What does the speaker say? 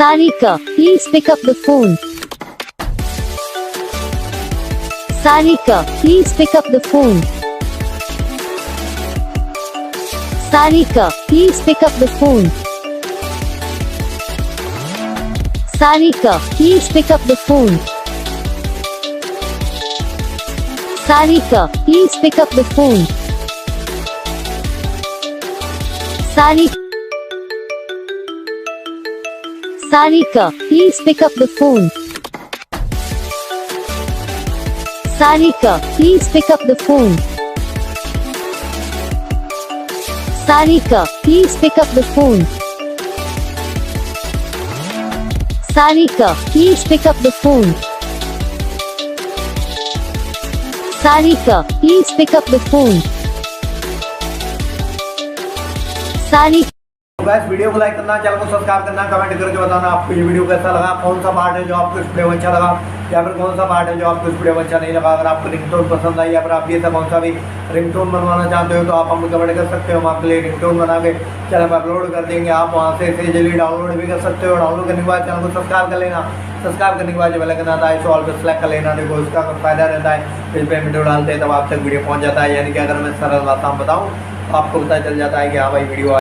Sarika, please pick up the phone. Sarika, please pick up the phone. Sarika, please pick up the phone. Sarika, please pick up the phone. Sarika, please pick up the phone. Sarika, please pick up the phone. Sarika, please pick up the phone. Sarika, please pick up the phone. Sarika, please pick up the phone. Sarika, please pick up the phone. Sarika. Guys video को like करना, channel को subscribe करना, comment करके बताना आपको ये video कैसा लगा, कौन सा पार्ट है जो आपको इस वीडियो में अच्छा लगा या फिर कौन सा पार्ट है जो आपको इस वीडियो में अच्छा नहीं लगा। अगर आपको रिंगटोन पसंद आई या फिर आप ये सब कौन सा भी रिंगटोन बनवाना चाहते हो तो आप हमको कमेंट कर सकते हो। हम आपके लिए रिंगटोन बना के चैनल पर अपलोड कर देंगे। आप वहाँ से इसे जल्दी डाउनलोड भी कर सकते हो। डाउनलोड करने के बाद चैनल को सब्सक्राइब कर लेना। सब्सक्राइब करने के बाद जो बेल आइकन आता है इसे ऑल पे सेलेक्ट कर लेना। देखो इसका फायदा रहता है, इस पर वीडियो डालते हैं तब आप तक वीडियो पहुँच जाता है। यानी कि अगर मैं सरल बात बताऊँ तो आपको पता चल जाता है कि हाँ भाई वीडियो